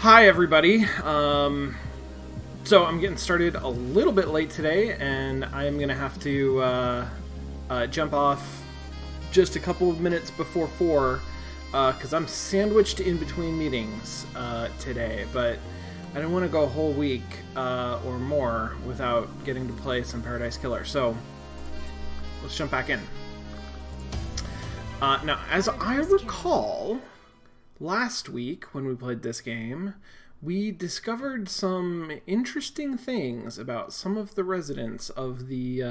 Hi, everybody. So I'm getting started a little bit late today, and I'm going to have to jump off just a couple of minutes before 4, because I'm sandwiched in between meetings today, but I don't want to go a whole week or more without getting to play some Paradise Killer, so let's jump back in. Now, as I recall, last week when we played this game, we discovered some interesting things about some of the residents of the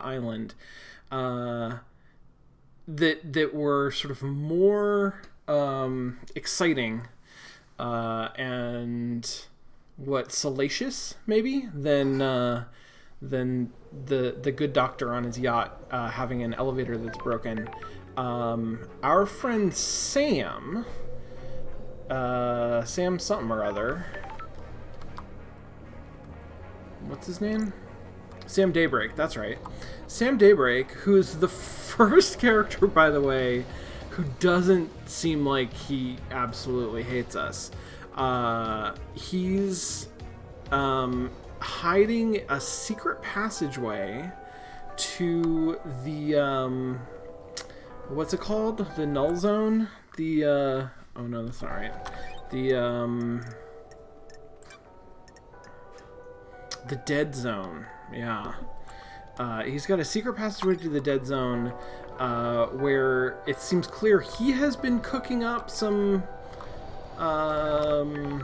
island that were sort of more exciting and salacious maybe than the good doctor on his yacht having an elevator that's broken. Our friend Sam something or other. What's his name? Sam Daybreak, that's right. Sam Daybreak, who's the first character, by the way, who doesn't seem like he absolutely hates us. He's hiding a secret passageway to the, what's it called? The Null Zone? Oh no, that's not right. The Dead Zone. Yeah. He's got a secret passageway to the Dead Zone, where it seems clear he has been cooking up some, I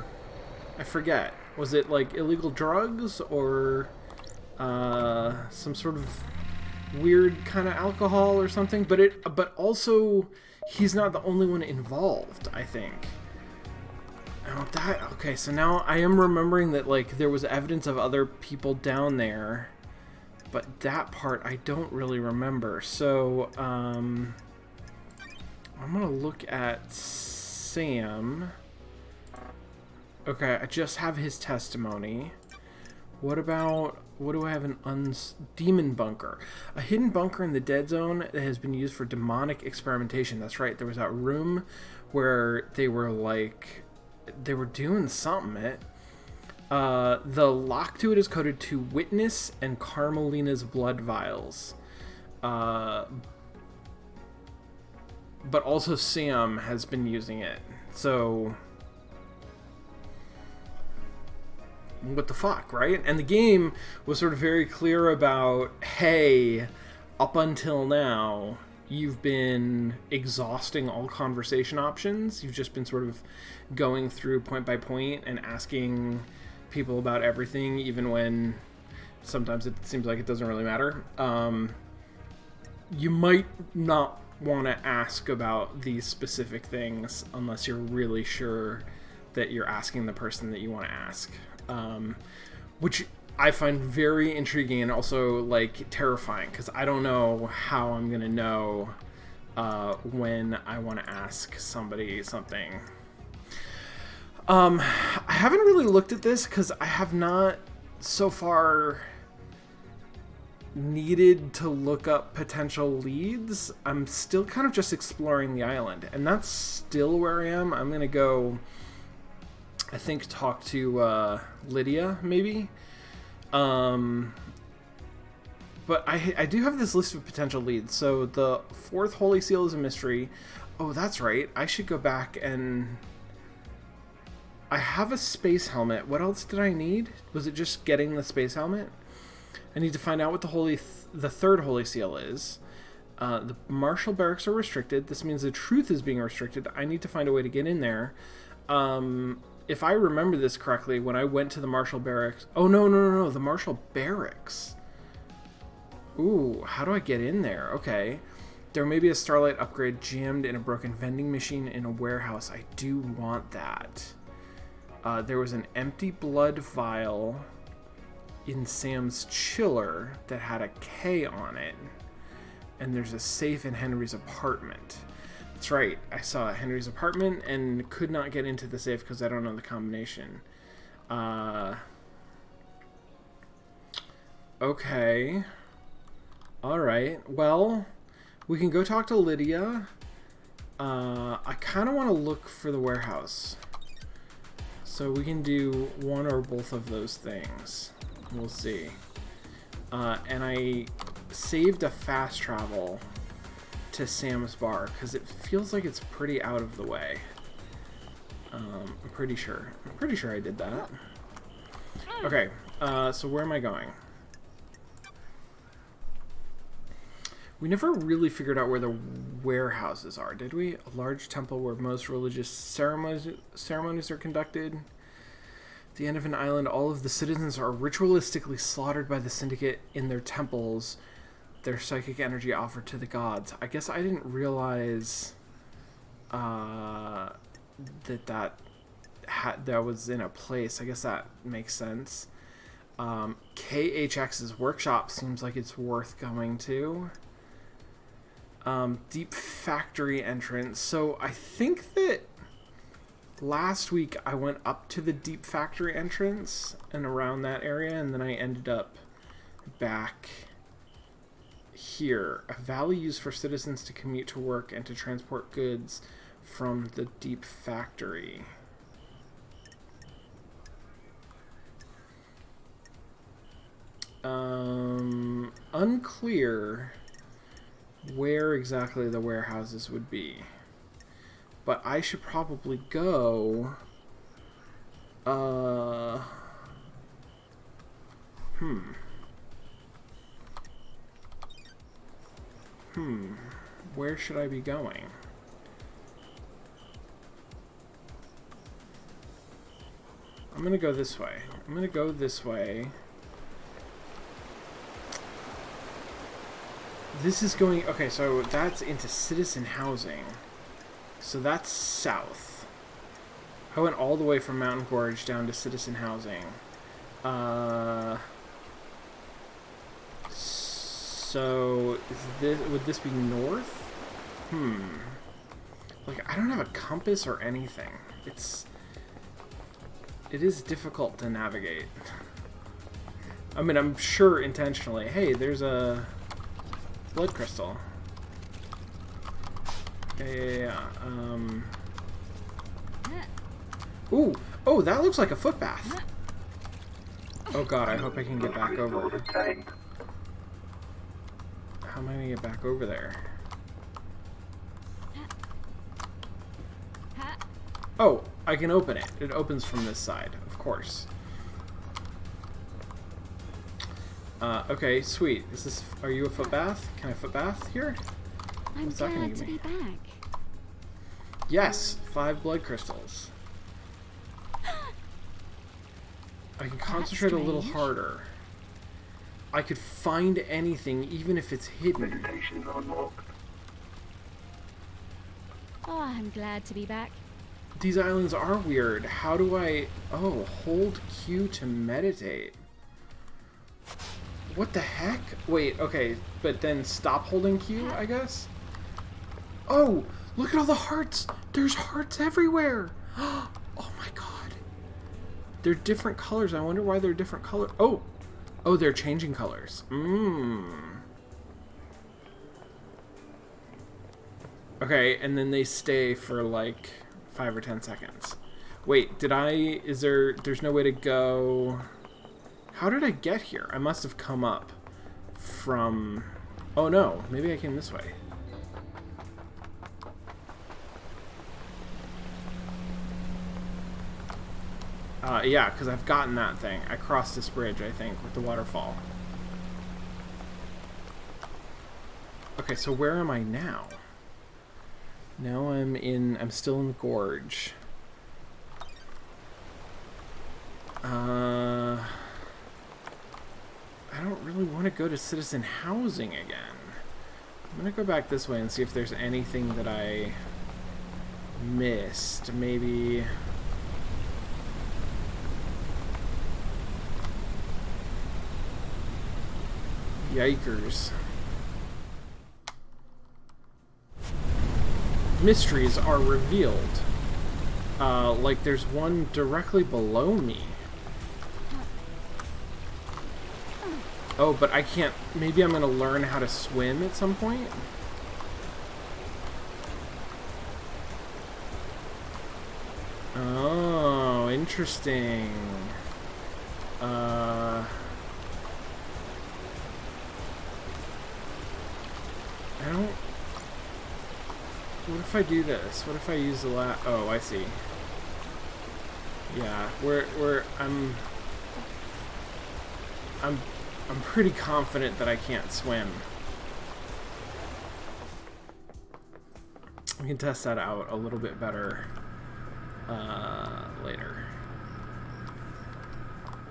forget. Was it like illegal drugs or some sort of weird kind of alcohol or something? But also, he's not the only one involved, I think. Okay, so now I am remembering that, like, there was evidence of other people down there, but that part I don't really remember. So, I'm gonna look at Sam. Okay, I just have his testimony. What do I have? Demon bunker. A hidden bunker in the Dead Zone that has been used for demonic experimentation. That's right. There was that room where they were doing something. The lock to it is coded to Witness and Carmelina's blood vials. But also Sam has been using it. So what the fuck, right? And the game was sort of very clear about, hey, up until now, you've been exhausting all conversation options. You've just been sort of going through point by point and asking people about everything, even when sometimes it seems like it doesn't really matter. You might not want to ask about these specific things unless you're really sure that you're asking the person that you want to ask. Which I find very intriguing and also, like, terrifying, because I don't know how I'm going to know when I want to ask somebody something. I haven't really looked at this because I have not so far needed to look up potential leads. I'm still kind of just exploring the island, and that's still where I am. I'm going to go, I think, talk to Lydia, maybe. But I do have this list of potential leads. So the 4th Holy Seal is a mystery. Oh, that's right. I should go back and... I have a space helmet. What else did I need? Was it just getting the space helmet? I need to find out what the 3rd Holy Seal is. The Marshall Barracks are restricted. This means the truth is being restricted. I need to find a way to get in there. If I remember this correctly, when I went to the Marshall Barracks... Oh, no, the Marshall Barracks. Ooh, how do I get in there? Okay. There may be a Starlight upgrade jammed in a broken vending machine in a warehouse. I do want that. There was an empty blood vial in Sam's chiller that had a K on it. And there's a safe in Henry's apartment. That's right. I saw Henry's apartment and could not get into the safe because I don't know the combination. Okay. Alright. Well, we can go talk to Lydia. I kind of want to look for the warehouse. So we can do one or both of those things. We'll see. And I saved a fast travel to Sam's Bar because it feels like it's pretty out of the way. I'm pretty sure I did that. Okay, so where am I going? We never really figured out where the warehouses are, did we? A large temple where most religious ceremonies are conducted. At the end of an island, all of the citizens are ritualistically slaughtered by the Syndicate in their temples, their psychic energy offered to the gods. I guess I didn't realize that was in a place. I guess that makes sense. KHX's workshop seems like it's worth going to. Deep factory entrance. So I think that last week I went up to the deep factory entrance and around that area, and then I ended up back here. A valley used for citizens to commute to work and to transport goods from the deep factory. Unclear where exactly the warehouses would be, but I should probably go where should I be going? I'm gonna go this way. This is going... Okay, so that's into citizen housing. So that's south. I went all the way from Mountain Gorge down to citizen housing. So would this be north? Like, I don't have a compass or anything. It is difficult to navigate. I mean, I'm sure intentionally. Hey, there's a blood crystal. Yeah. Ooh. Oh, that looks like a foot bath. Oh god, I hope I can get back over. How am I gonna get back over there? Oh, I can open it. It opens from this side, of course. Okay, sweet. Are you a foot bath? Can I foot bath here? What's that gonna give me? I'm glad to be back. Yes, 5 blood crystals. I can concentrate a little harder. I could find anything, even if it's hidden. Meditation unlocked. Oh, I'm glad to be back. These islands are weird. How do I... Oh, hold Q to meditate. What the heck? Wait, okay, but then stop holding Q, I guess? Oh, look at all the hearts! There's hearts everywhere! Oh my god. They're different colors. I wonder why they're different colors. Oh! Oh, they're changing colors. Okay, and then they stay for like 5 or 10 seconds. Wait, there's no way to go... How did I get here? I must have come up from... Oh no, maybe I came this way. Yeah, because I've gotten that thing. I crossed this bridge, I think, with the waterfall. Okay, so where am I now? Now I'm still in the gorge. I don't really want to go to citizen housing again. I'm gonna go back this way and see if there's anything that I missed. Maybe... Yikers. Mysteries are revealed. Like there's one directly below me. Oh, but I can't... Maybe I'm gonna learn how to swim at some point? Oh, Interesting. I don't... What if I do this? What if I use the Oh, I see. Yeah, I'm pretty confident that I can't swim. We can test that out a little bit better later.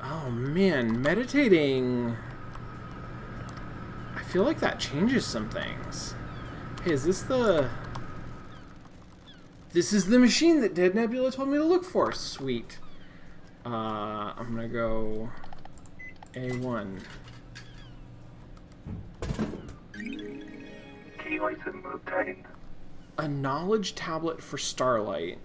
Oh man, meditating. I feel like that changes some things. Hey, is this the... This is the machine that Dead Nebula told me to look for. Sweet. I'm gonna go A1. Key item obtained. A knowledge tablet for Starlight.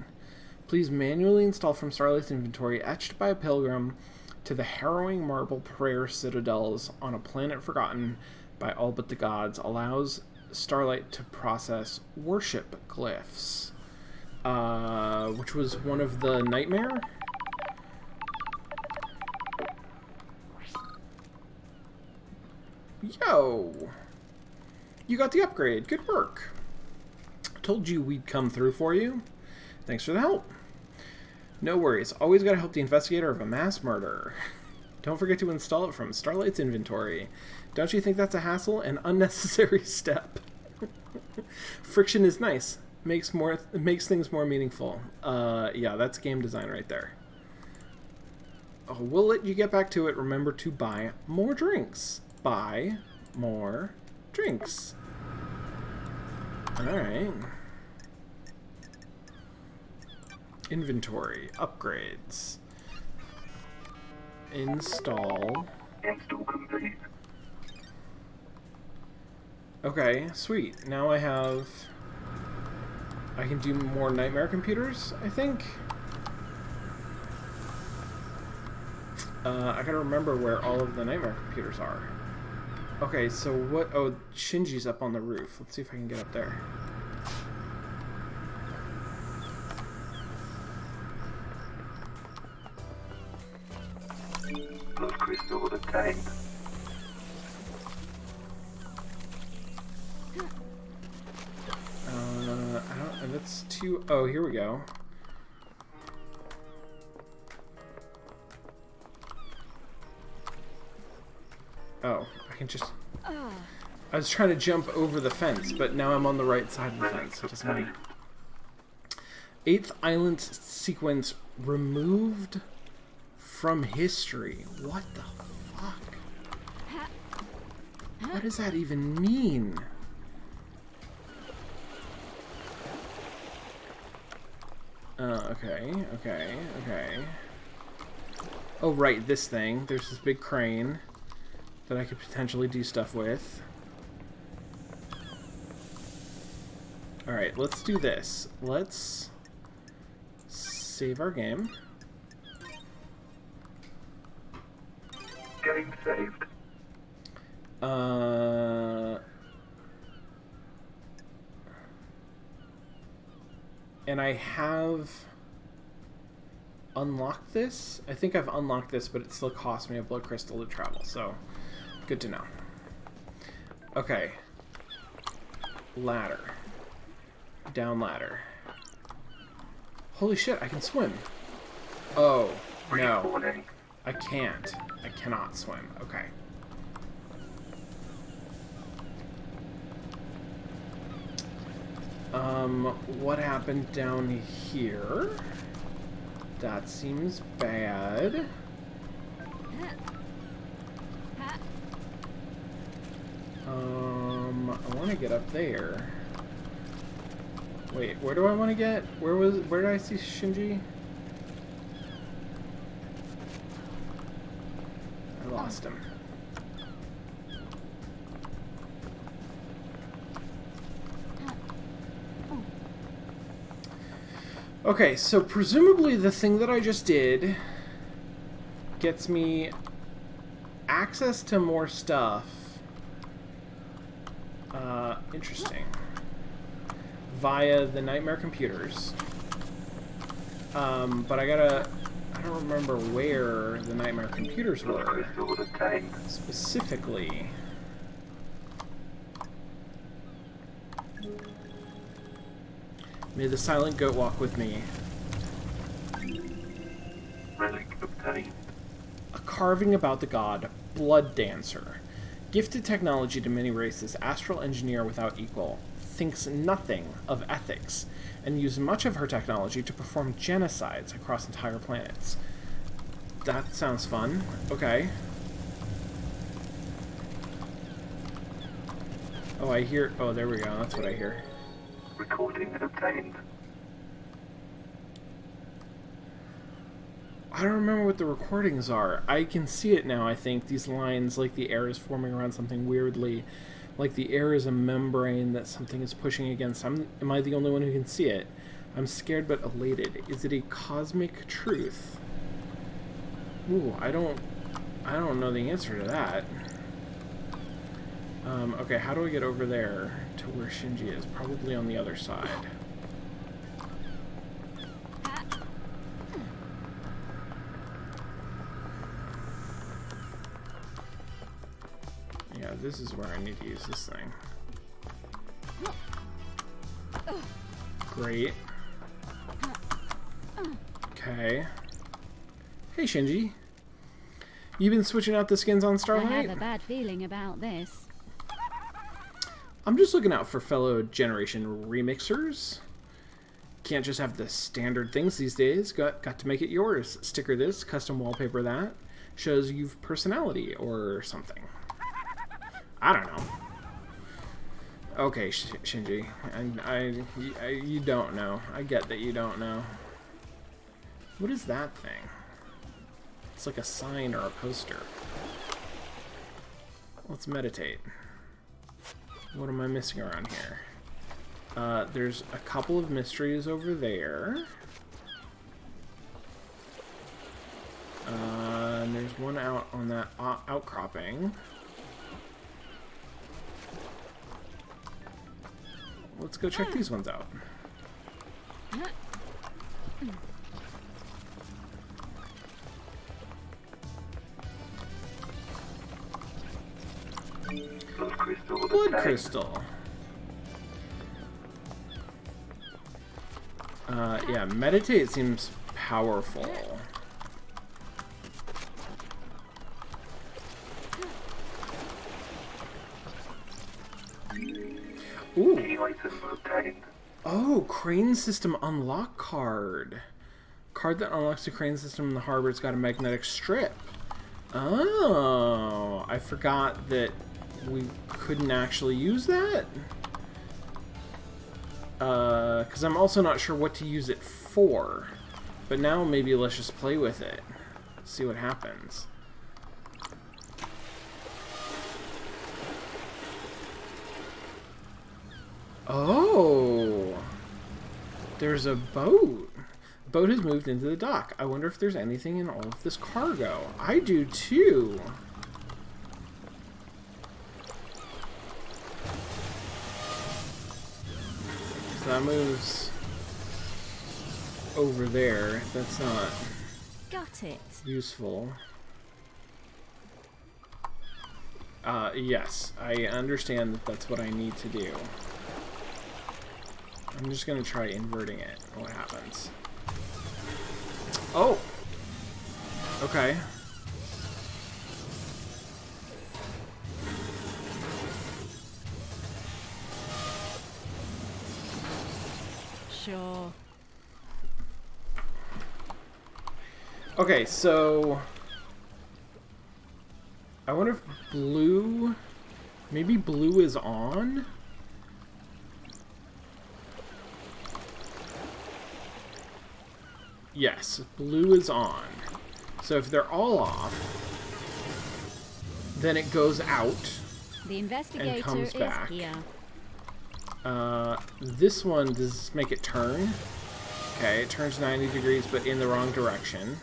Please manually install from Starlight's inventory, etched by a pilgrim to the harrowing marble prayer citadels on a planet forgotten by all but the gods. Allows Starlight to process worship glyphs. Which was one of the nightmare? Yo! You got the upgrade. Good work. Told you we'd come through for you. Thanks for the help. No worries. Always gotta help the investigator of a mass murder. Don't forget to install it from Starlight's inventory. Don't you think that's a hassle? An unnecessary step. Friction is nice. Makes things more meaningful. Yeah, that's game design right there. Oh, we'll let you get back to it. Remember to buy more drinks. Buy more drinks. Alright. Inventory. Upgrades. Install. Install complete. Okay, sweet. Now I can do more nightmare computers, I think. I gotta remember where all of the nightmare computers are. Okay, so what... Oh, Shinji's up on the roof. Let's see if I can get up there. Blood crystal obtained. I don't... And that's too... Oh, here we go. Oh, I can just... I was trying to jump over the fence, but now I'm on the right side of the fence. It doesn't matter. 8th island sequence removed from history. What the fuck? What does that even mean? Okay. Oh, right, this thing. There's this big crane that I could potentially do stuff with. Alright, let's do this. Let's save our game. Game saved. And I have unlocked this. I think I've unlocked this, but it still costs me a blood crystal to travel, so good to know. Okay. Ladder. Down ladder. Holy shit, I can swim. Oh, no. Respawning. I can't. I cannot swim. Okay. What happened down here? That seems bad. I want to get up there. Wait, where do I want to get? Where did I see Shinji? I lost him. Okay, so presumably the thing that I just did gets me access to more stuff. Interesting. Via the nightmare computers. But I gotta... I don't remember where the nightmare computers Lost were crystal obtained. specifically. May the silent goat walk with me. Relic obtained. A carving about the god Blood Dancer. Gifted technology to many races, astral engineer without equal. Thinks nothing of ethics, and uses much of her technology to perform genocides across entire planets. That sounds fun. Okay. Oh, I hear... Oh, there we go. That's what I hear. Recording obtained. I don't remember what the recordings are. I can see it now, I think. These lines, like the air is forming around something weirdly. Like the air is a membrane that something is pushing against. Am I the only one who can see it? I'm scared but elated. Is it a cosmic truth? Ooh, I don't know the answer to that. Okay, how do I get over there to where Shinji is? Probably on the other side. Yeah, this is where I need to use this thing. Great. Okay. Hey, Shinji. You been switching out the skins on I Starlight? have a bad feeling about this. I'm just looking out for fellow generation remixers. Can't just have the standard things these days. Got to make it yours. Sticker this, custom wallpaper that. Shows you've personality or something. I don't know. Okay, Shinji. You don't know. I get that you don't know. What is that thing? It's like a sign or a poster. Let's meditate. What am I missing around here? There's a couple of mysteries over there. And there's one out on that outcropping. Let's go check these ones out. Blood crystal Blood obtained. crystal. Yeah, meditate seems powerful. Ooh. Key item obtained. Oh, crane system unlock card. Card that unlocks the crane system in the harbor. It's got a magnetic strip. Oh, I forgot that we couldn't actually use that. Because I'm also not sure what to use it for. But now maybe let's just play with it. See what happens. Oh! There's a boat. The boat has moved into the dock. I wonder if there's anything in all of this cargo. I do too. So that moves over there. That's not Got it. useful. Yes, I understand that that's what I need to do. I'm just gonna try inverting it. What happens? Oh! Okay. Sure. Okay, so... I wonder if blue... Maybe blue is on? Yes, blue is on. So if they're all off, then it goes out. The investigator comes is back. here. This one, does this make it turn? Okay, it turns 90 degrees, but in the wrong direction.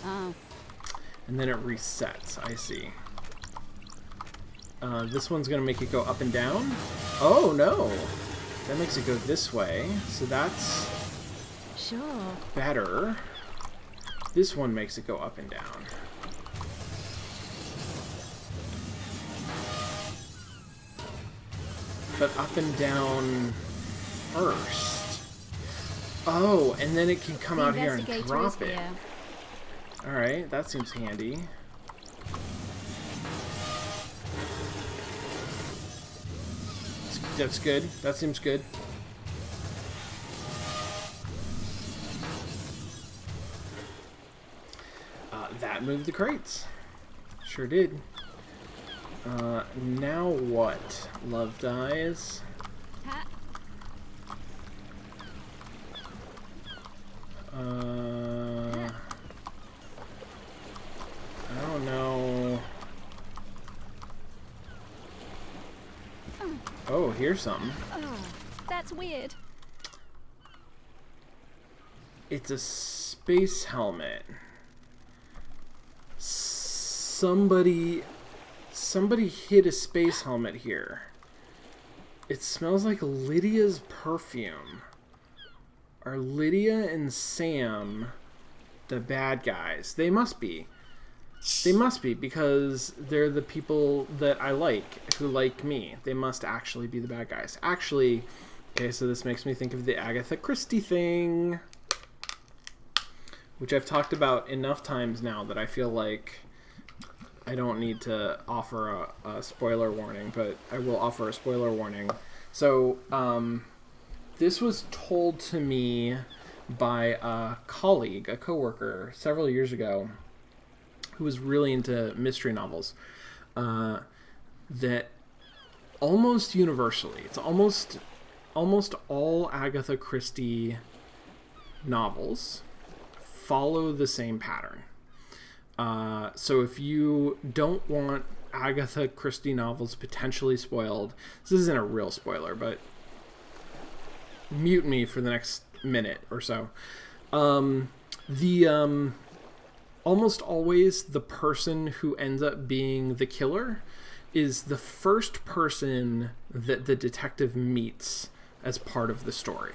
Oh, And then it resets, I see. This one's gonna make it go up and down. Oh, no! That makes it go this way. So that's sure. better. This one makes it go up and down. But up and down first. Oh, and then it can come The out here and investigator drop is it. here. Alright, that seems handy. That's good. That seems good. That moved the crates. Sure did. Now what? Love dies. Ha- I don't know. Oh, here's something. Oh, that's weird. It's a space helmet. Somebody hid a space helmet here. It smells like Lydia's perfume. Are Lydia and Sam the bad guys? They must be. They must be, because they're the people that I like, who like me. They must actually be the bad guys. Actually, okay, so this makes me think of the Agatha Christie thing, which I've talked about enough times now that I feel like I don't need to offer a spoiler warning, but I will offer a spoiler warning. So, this was told to me by a colleague, a coworker, several years ago, who was really into mystery novels, that almost universally, it's almost all Agatha Christie novels follow the same pattern. So if you don't want Agatha Christie novels potentially spoiled, this isn't a real spoiler, but mute me for the next minute or so. Almost always the person who ends up being the killer is the first person that the detective meets as part of the story.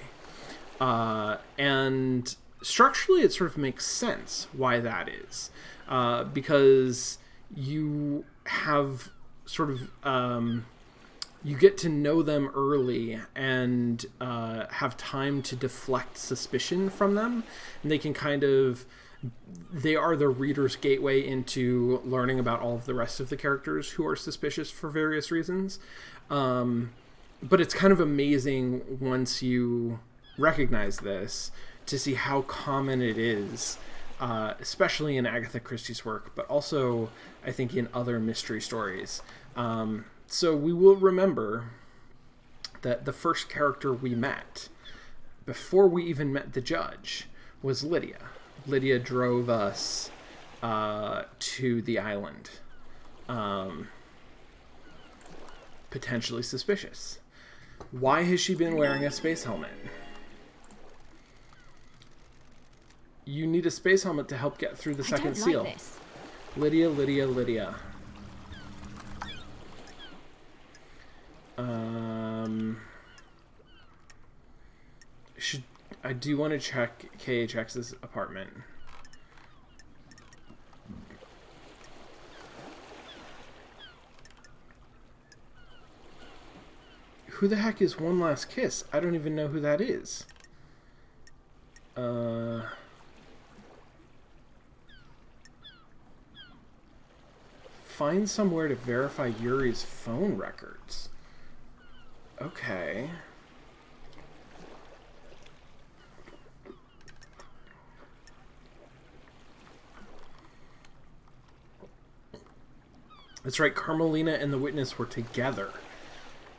And structurally, it sort of makes sense why that is. Because you have sort of... you get to know them early and have time to deflect suspicion from them. And they can kind of... They are the reader's gateway into learning about all of the rest of the characters who are suspicious for various reasons. But it's kind of amazing once you recognize this to see how common it is, especially in Agatha Christie's work, but also, I think, in other mystery stories. So we will remember that the first character we met, before we even met the judge, was Lydia. Lydia drove us to the island. Potentially suspicious. Why has she been wearing a space helmet? You need a space helmet to help get through the second seal. Like this. Lydia, Lydia, Lydia. I do want to check KHX's apartment. Who the heck is One Last Kiss? I don't even know who that is. Find somewhere to verify Yuri's phone records. Okay. That's right, Carmelina and the witness were together.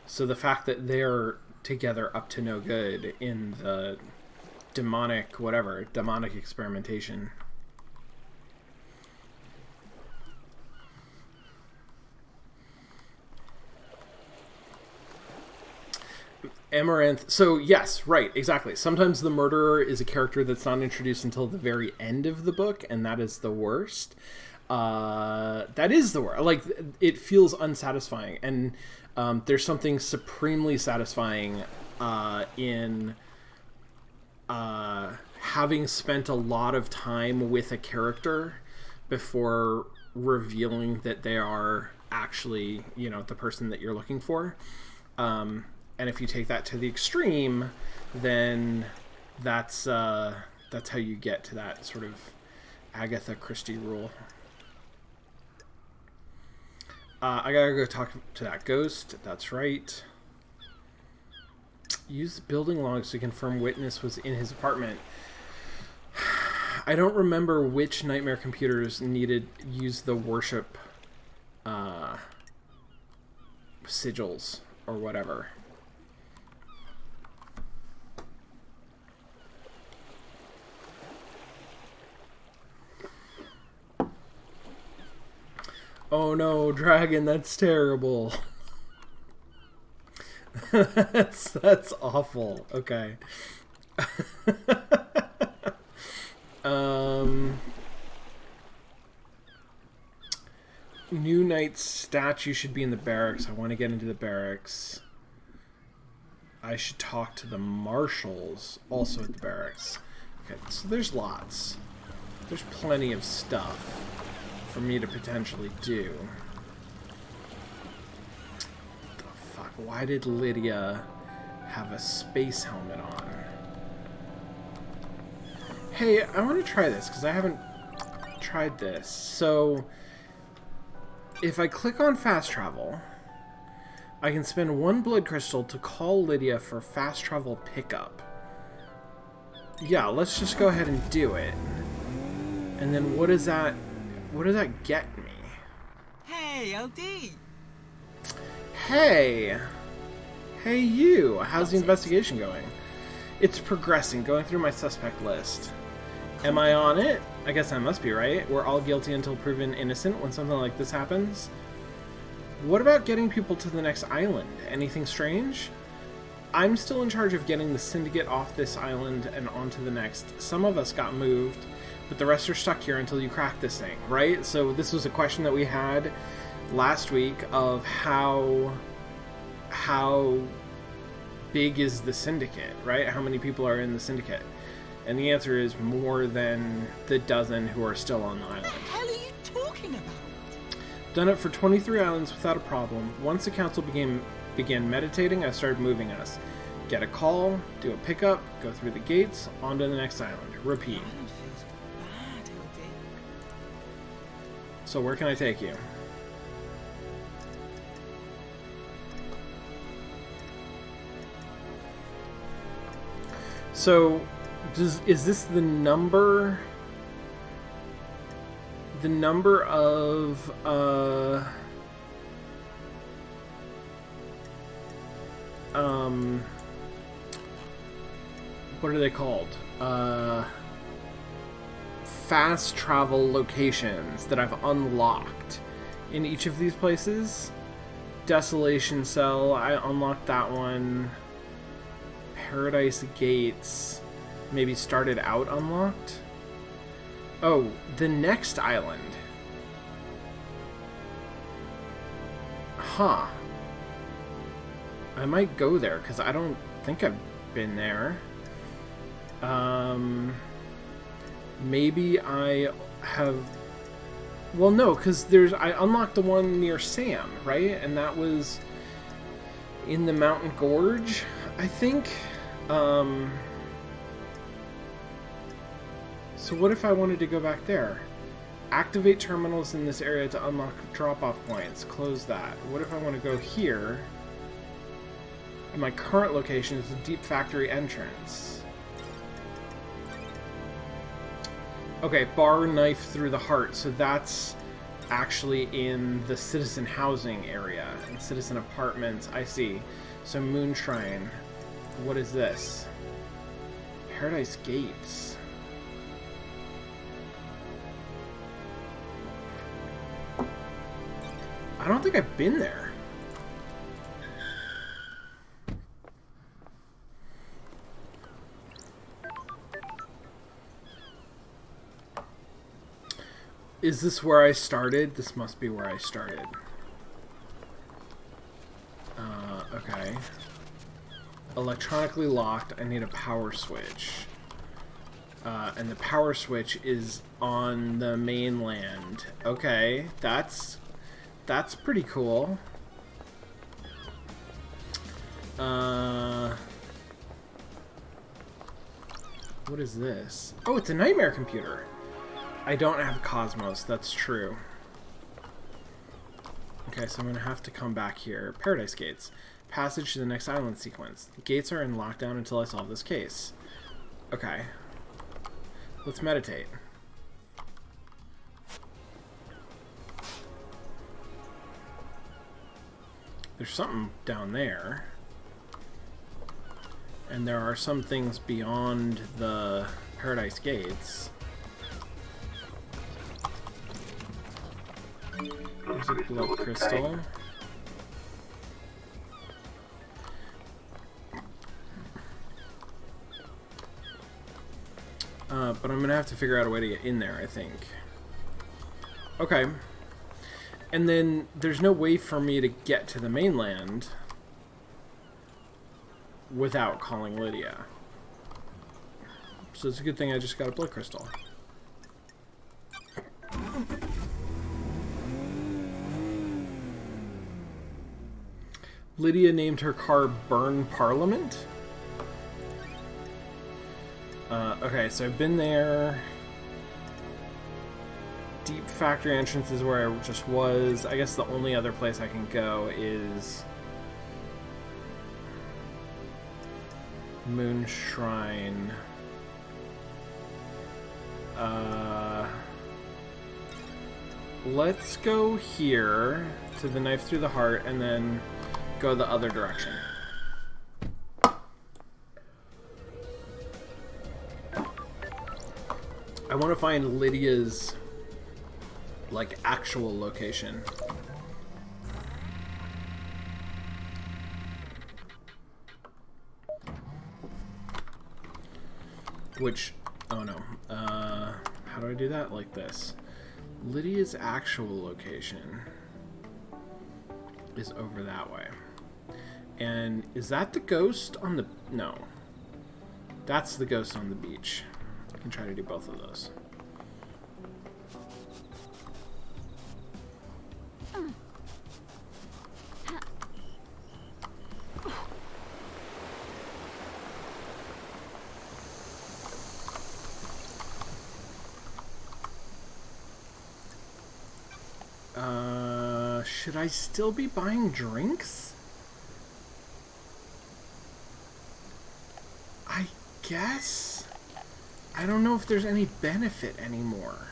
So the fact that they're together up to no good in the demonic experimentation. Amaranth. So yes, right, exactly. Sometimes the murderer is a character that's not introduced until the very end of the book, and that is the worst. That is the worst. Like, it feels unsatisfying, and there's something supremely satisfying in having spent a lot of time with a character before revealing that they are actually, you know, the person that you're looking for. And if you take that to the extreme, then that's how you get to that sort of Agatha Christie rule. I gotta go talk to that ghost. That's right. Use the building logs to confirm witness was in his apartment. I don't remember which nightmare computers use the worship sigils or whatever. Oh no, dragon, that's terrible. that's awful. Okay. New Knight's statue should be in the barracks. I want to get into the barracks. I should talk to the marshals also at the barracks. Okay, so there's lots. There's plenty of stuff for me to potentially do. What the fuck? Why did Lydia have a space helmet on? Hey, I want to try this because I haven't tried this. So, if I click on fast travel, I can spend 1 blood crystal to call Lydia for fast travel pickup. Yeah, let's just go ahead and do it. And then what does that get me? Hey, LD! Hey! Hey you! How's the investigation going? It's progressing, going through my suspect list. Am I on it? I guess I must be, right? We're all guilty until proven innocent when something like this happens. What about getting people to the next island? Anything strange? I'm still in charge of getting the syndicate off this island and onto the next. Some of us got moved, but the rest are stuck here until you crack this thing, right? So this was a question that we had last week of how big is the syndicate, right? How many people are in the syndicate? And the answer is more than the dozen who are still on the island. What the hell are you talking about? Done it for 23 islands without a problem. Once the council began meditating, I started moving us. Get a call, do a pickup, go through the gates, on to the next island. Repeat. Island feels bad, LD. So where can I take you? So, is this the number? The number of what are they called? Fast travel locations that I've unlocked in each of these places. Desolation Cell, I unlocked that one. Paradise Gates maybe started out unlocked. Oh, the next island. Huh. I might go there because I don't think I've been there. Maybe I have. Well, no, because I unlocked the one near Sam, right? And that was in the Mountain Gorge, I think. So what if I wanted to go back there? Activate terminals in this area to unlock drop-off points. Close that. What if I want to go here? And my current location is the Deep Factory entrance. Okay, bar knife through the heart. So that's actually in the citizen housing area and citizen apartments. I see. So Moonshrine. What is this? Paradise Gates. I don't think I've been there. Is this where I started? This must be where I started. Okay. Electronically locked. I need a power switch. And the power switch is on the mainland. Okay, that's pretty cool. What is this? Oh, it's a nightmare computer. I don't have Cosmos, that's true. Okay, so I'm gonna have to come back here. Paradise Gates. Passage to the next island sequence. The gates are in lockdown until I solve this case. Okay. Let's meditate. There's something down there. And there are some things beyond the Paradise Gates. There's a blood crystal. But I'm gonna have to figure out a way to get in there, I think. Okay. And then there's no way for me to get to the mainland without calling Lydia. So it's a good thing I just got a blood crystal. Lydia named her car Burn Parliament. Okay, so I've been there. Deep factory entrance is where I just was. I guess the only other place I can go is Moon Shrine. Let's go here to the knife through the heart and then go the other direction. I want to find Lydia's like actual location. Which, oh no, how do I do that? Like this. Lydia's actual location is over that way. And is that the ghost on the, no. That's the ghost on the beach. I can try to do both of those. Should I still be buying drinks? I guess. I don't know if there's any benefit anymore.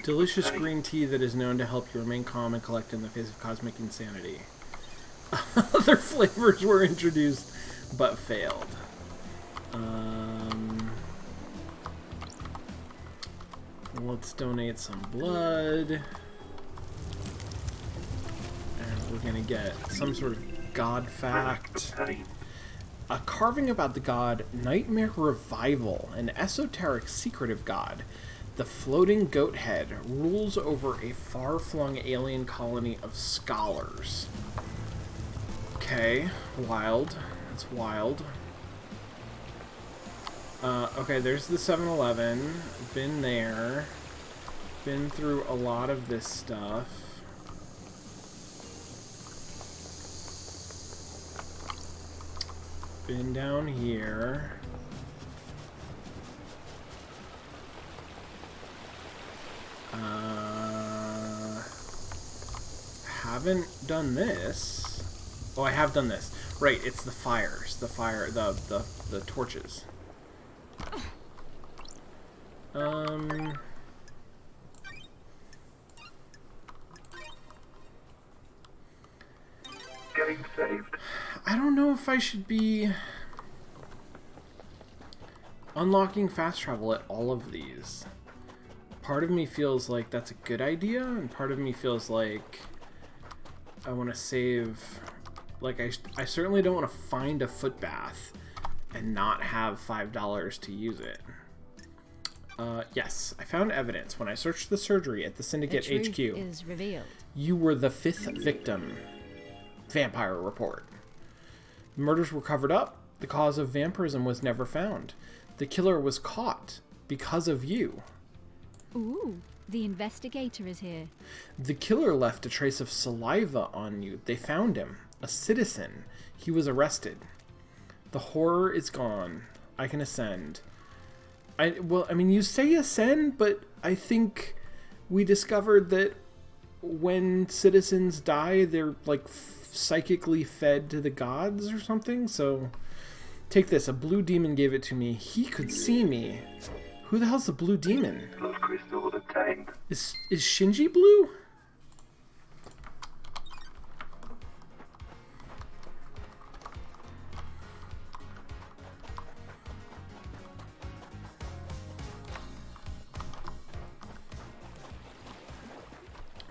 Delicious green tea that is known to help you remain calm and collect in the face of cosmic insanity. Other flavors were introduced, but failed. Let's donate some blood. And we're gonna get some sort of god fact. A carving about the god Nightmare Revival, an esoteric secretive god. The floating goat head rules over a far-flung alien colony of scholars. Okay, wild. That's wild. Okay, there's the 7-Eleven. Been there. Been through a lot of this stuff. Been down here. Haven't done this. Oh, I have done this. Right, it's the fires. The fire, the torches. Getting saved. I don't know if I should be unlocking fast travel at all of these. Part of me feels like that's a good idea, and part of me feels like I want to save. Like, I certainly don't want to find a foot bath and not have $5 to use it. Yes, I found evidence when I searched the surgery at the Syndicate The truth HQ. is revealed. You were the 5th victim. Vampire report. Murders were covered up. The cause of vampirism was never found. The killer was caught because of you. Ooh, the investigator is here. The killer left a trace of saliva on you. They found him. A citizen. He was arrested. The horror is gone. I can ascend. You say ascend, but I think we discovered that when citizens die, they're like psychically fed to the gods or something. So take this. A blue demon gave it to me. He could see me. Who the hell's the blue demon? Those crystals obtained. Is Shinji blue?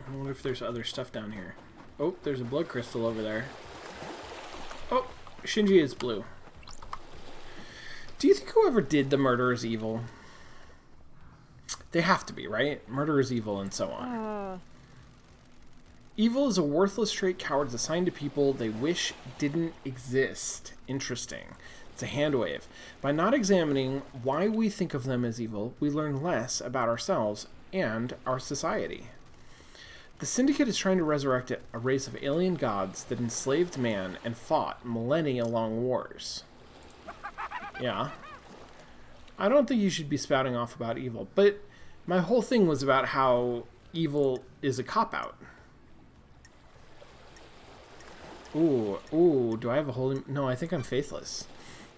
I wonder if there's other stuff down here. Oh, there's a blood crystal over there. Oh, Shinji is blue. Do you think whoever did the murder is evil? They have to be, right? Murder is evil and so on. Evil is a worthless trait cowards assign to people they wish didn't exist. Interesting. It's a hand wave. By not examining why we think of them as evil, we learn less about ourselves and our society. The Syndicate is trying to resurrect a race of alien gods that enslaved man and fought millennia-long wars. Yeah. I don't think you should be spouting off about evil, but my whole thing was about how evil is a cop-out. Ooh, do I have a holy... No, I think I'm faithless.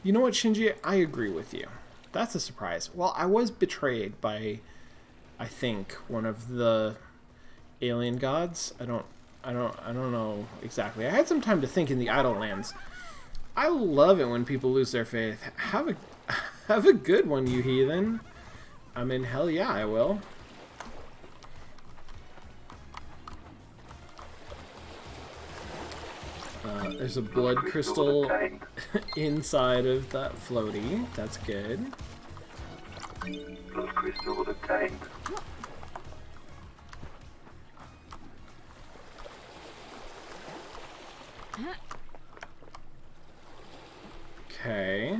You know what, Shinji? I agree with you. That's a surprise. Well, I was betrayed by, I think, one of the alien gods. I don't know exactly. I had some time to think in the Idle Lands. I love it when people lose their faith. Have a good one, you heathen. I mean, hell yeah, I will. There's a blood crystal inside of that floaty. That's good. Those crystals obtained. Okay.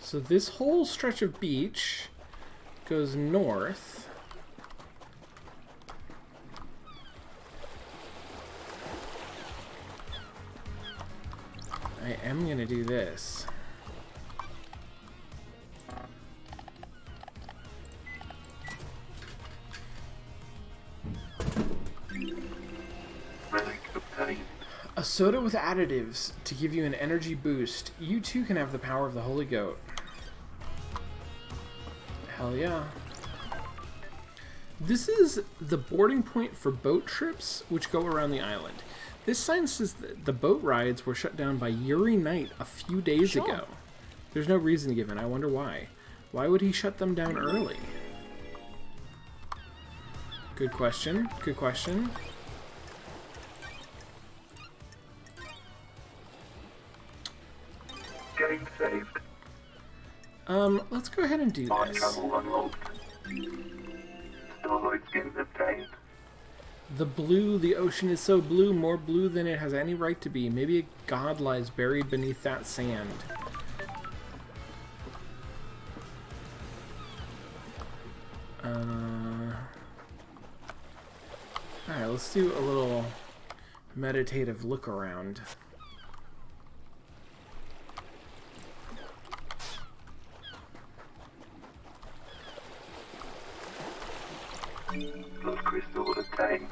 So this whole stretch of beach goes north. I am gonna do this. Relic obtained. A soda with additives to give you an energy boost. You too can have the power of the Holy Goat. Hell yeah. This is the boarding point for boat trips which go around the island. This sign says that the boat rides were shut down by Yuri Knight a few days ago. There's no reason given. I wonder why. Why would he shut them down early? Good question. Good question. Game saved. Let's go ahead and do On this. travel unlocked. Starlight skins obtained. The ocean is so blue, more blue than it has any right to be. Maybe a god lies buried beneath that sand. Alright, let's do a little meditative look around. Those crystals obtained.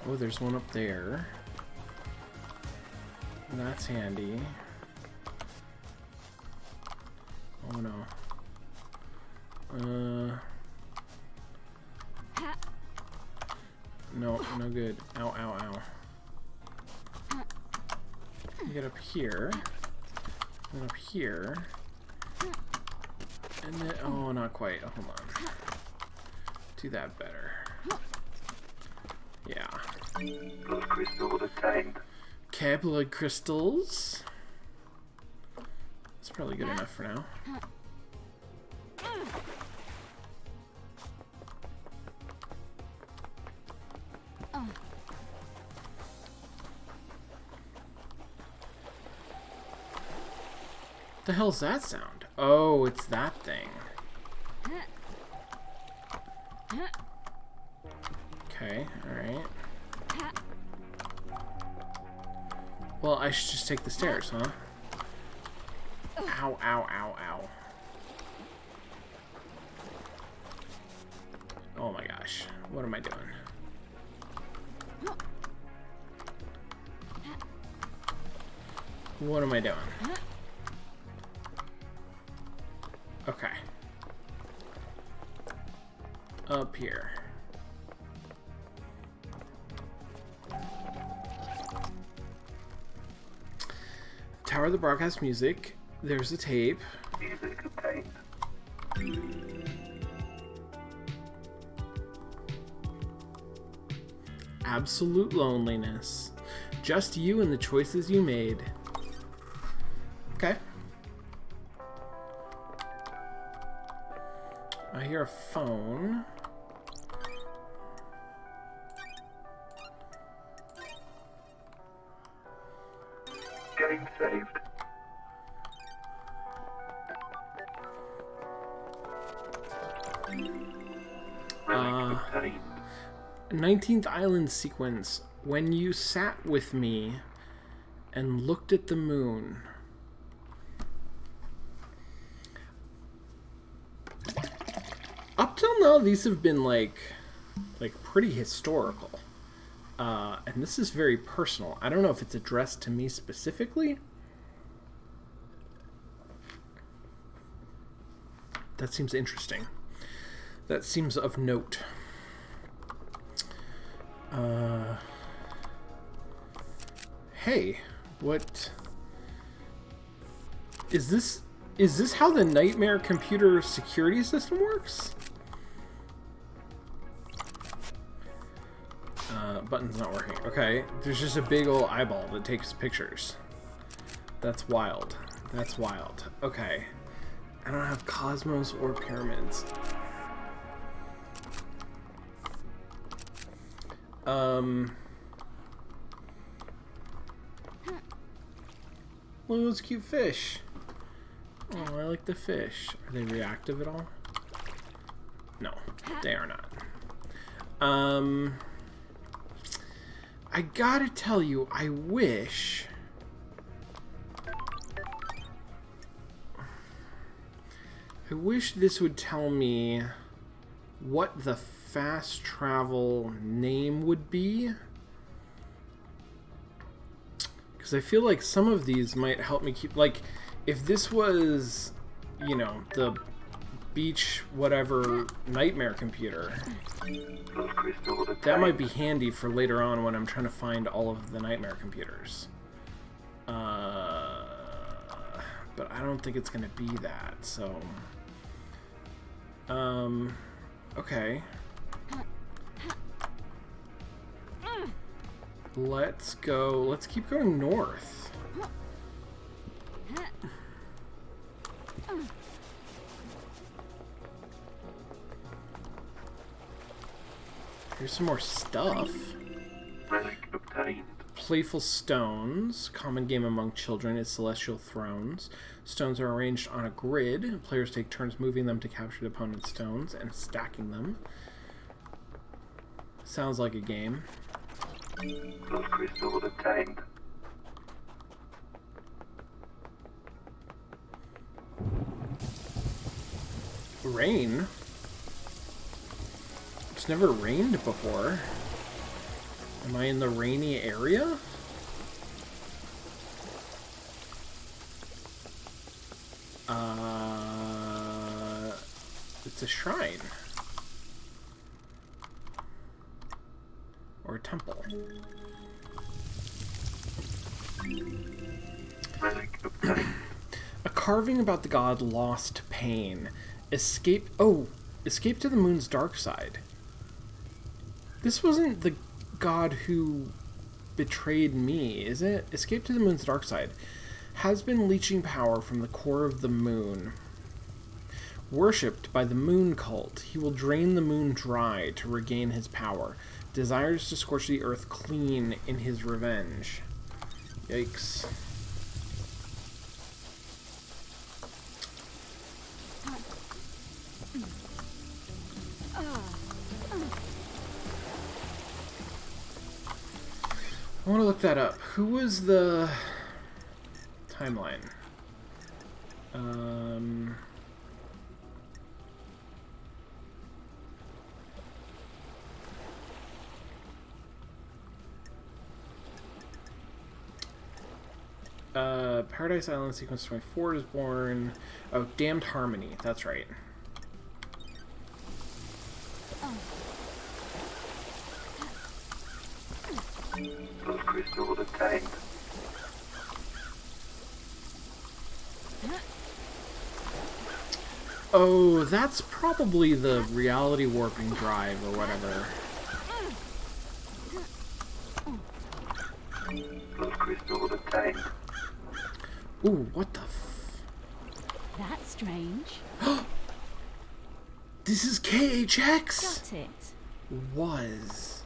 Oh, there's one up there. That's handy. Oh no. No, no good. Ow, ow, ow. Get up here. And up here. And then, oh, not quite. Hold on. Do that better. Yeah. Those crystals obtained. Okay, blood crystals. That's probably good enough for now. The hell's that sound? Oh, it's that thing. Okay, alright. Well, I should just take the stairs, huh? Ow, ow, ow, ow. Oh my gosh. What am I doing? What am I doing? Okay. Up here. Tower that broadcasts music. There's a tape. Music obtained. Absolute loneliness. Just you and the choices you made. Okay. I hear a phone. Getting saved. Relic obtained. 19th Island sequence. When you sat with me and looked at the moon. Up till now, these have been like pretty historical. And this is very personal. I don't know if it's addressed to me specifically. That seems interesting. That seems of note. Hey, what is this? Is this how the Nightmare computer security system works? Button's not working. Okay, there's just a big old eyeball that takes pictures. That's wild. That's wild. Okay. I don't have cosmos or pyramids. Look at those cute fish. Oh, I like the fish. Are they reactive at all? No, they are not. I gotta tell you, I wish... this would tell me what the fast travel name would be. Because I feel like some of these might help me keep... Like, if this was, you know, the beach whatever Nightmare computer, that might be handy for later on when I'm trying to find all of the Nightmare computers. But I don't think it's going to be that, so... okay. Let's go. Let's keep going north. Here's some more stuff. Relic obtained. Playful stones. Common game among children is celestial thrones. Stones are arranged on a grid. Players take turns moving them to capture the opponent's stones and stacking them. Sounds like a game. Those crystals obtained. Rain? It's never rained before. Am I in the rainy area? It's a shrine. Or a temple. Relic obtained. A carving about the god Lost Pain. Escape to the moon's dark side. This wasn't the god who betrayed me, is it? Escape to the moon's dark side. Has been leeching power from the core of the moon. Worshipped by the moon cult, he will drain the moon dry to regain his power. Desires to scorch the earth clean in his revenge. Yikes. I want to look that up. Who was the timeline? Paradise Island sequence 24 is born. Oh, Damned Harmony. That's right. Love crystal obtained. Oh, that's probably the reality warping drive or whatever. Love crystal obtained. Ooh, what the f... That's strange. This is KHX? Got it. Was.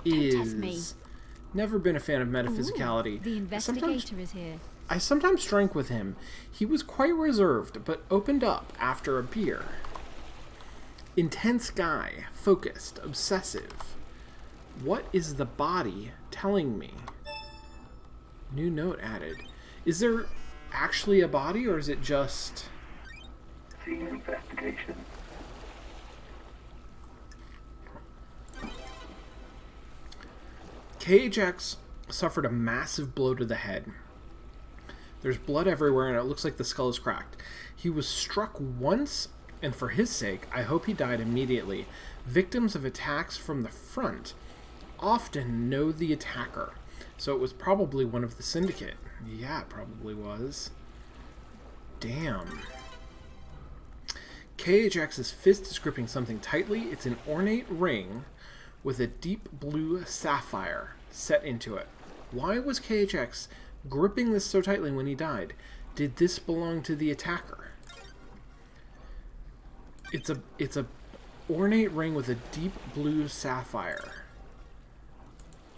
test me. Is. Never been a fan of metaphysicality. Ooh, the investigator is here. I sometimes drank with him. He was quite reserved, but opened up after a beer. Intense guy, focused, obsessive. What is the body telling me? New note added. Is there actually a body, or is it just... See investigation. KHX suffered a massive blow to the head. There's blood everywhere, and it looks like the skull is cracked. He was struck once, and for his sake, I hope he died immediately. Victims of attacks from the front often know the attacker, so it was probably one of the syndicate. Yeah, it probably was. Damn. KHX's fist is gripping something tightly. It's an ornate ring with a deep blue sapphire set into it. Why was KHX gripping this so tightly when he died? Did this belong to the attacker? It's a ornate ring with a deep blue sapphire.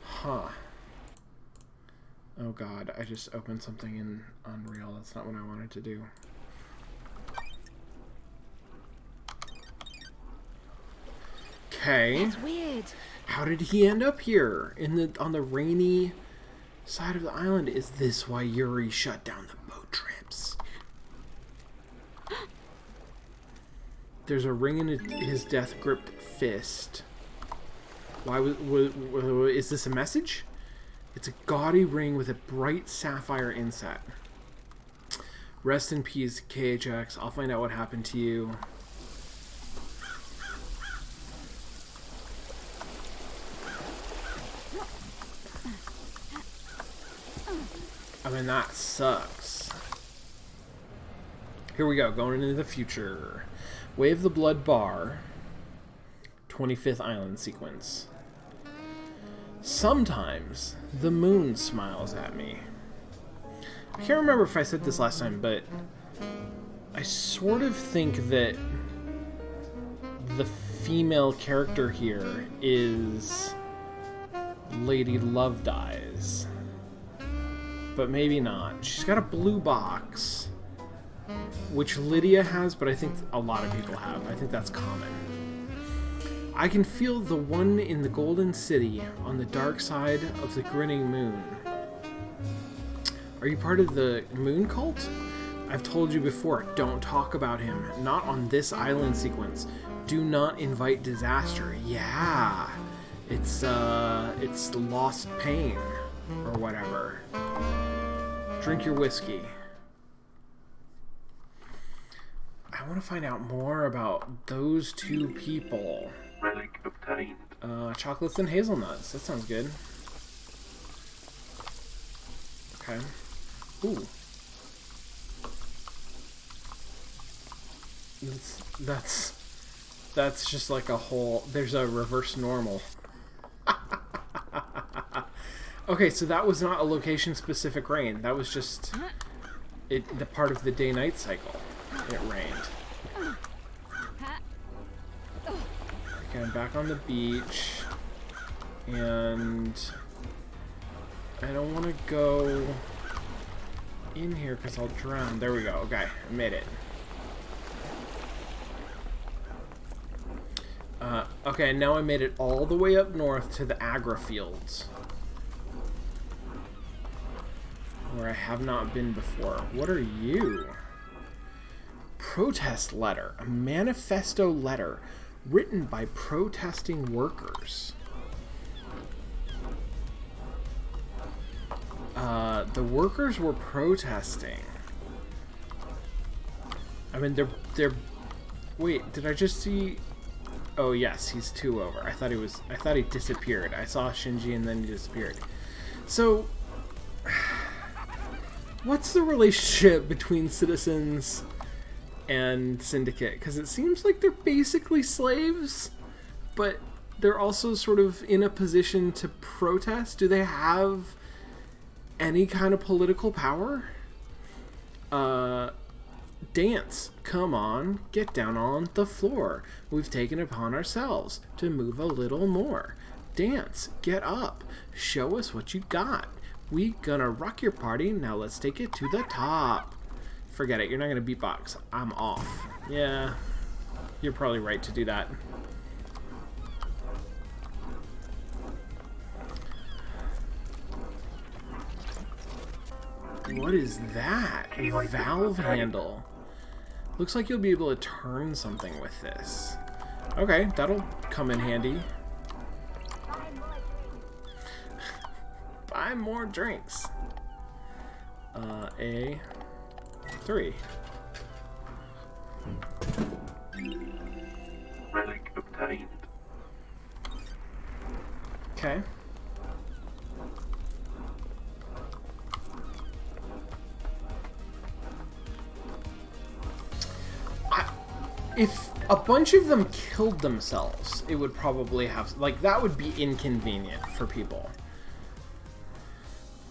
Huh. Oh god, I just opened something in Unreal. That's not what I wanted to do. Okay. That's weird. How did he end up here on the rainy side of the island? Is this why Yuri shut down the boat trips? There's a ring in his death gripped fist. Why is this a message? It's a gaudy ring with a bright sapphire inset. Rest in peace, KHX. I'll find out what happened to you. I mean, that sucks. Here we go, going into the future. Wave the Blood Bar. 25th Island sequence. Sometimes the moon smiles at me. I can't remember if I said this last time, but I sort of think that the female character here is Lady Lovedies. But maybe not. She's got a blue box, which Lydia has, but I think a lot of people have. I think that's common. I can feel the one in the Golden City on the dark side of the grinning moon. Are you part of the moon cult? I've told you before, don't talk about him. Not on this island sequence. Do not invite disaster. Yeah. It's lost pain or whatever. Drink your whiskey. I want to find out more about those two people. Relic obtained. Chocolates and hazelnuts. That sounds good. Okay. Ooh. That's just like a whole... There's a reverse normal. Okay, so that was not a location-specific rain. That was just the part of the day-night cycle. It rained. Okay, I'm back on the beach. And I don't want to go in here because I'll drown. There we go. Okay, I made it. Okay, now I made it all the way up north to the Agra fields. where I have not been before. What are you? Protest letter. A manifesto letter written by protesting workers. The workers were protesting. I mean, they're... Wait, did I just see... Oh, yes, he's 2 over. I thought he disappeared. I saw Shinji and then he disappeared. So... What's the relationship between citizens and Syndicate? Because it seems like they're basically slaves, but they're also sort of in a position to protest. Do they have any kind of political power? Dance. Come on, get down on the floor. We've taken it upon ourselves to move a little more. Dance. Get up. Show us what you got. We gonna rock your party. Now let's take it to the top. Forget it. You're not gonna beatbox. I'm off. Yeah, you're probably right to do that. What is that? Valve handle. Looks like you'll be able to turn something with this. Okay, that'll come in handy. Buy more drinks. A3. Relic obtained. Okay. If a bunch of them killed themselves, it would probably have... Like, that would be inconvenient for people.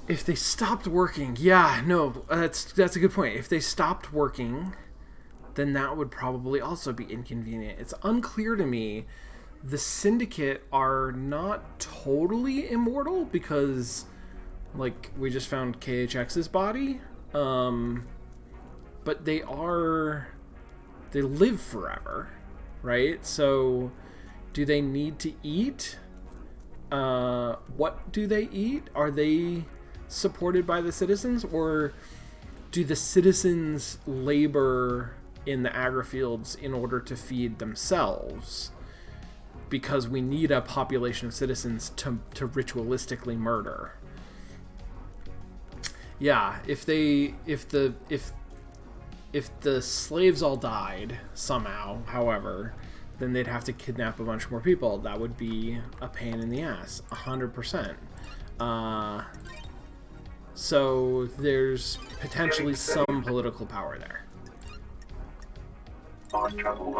If they stopped working... Yeah, no, that's a good point. If they stopped working, then that would probably also be inconvenient. It's unclear to me. The Syndicate are not totally immortal because, like, we just found KHX's body. But they are... They live forever, right? So, do they need to eat? What do they eat? Are they supported by the citizens? Or do the citizens labor in the agri-fields in order to feed themselves? Because we need a population of citizens to ritualistically murder. Yeah, if the slaves all died somehow, however, then they'd have to kidnap a bunch more people. That would be a pain in the ass, 100%. So there's potentially some political power there. Fast travel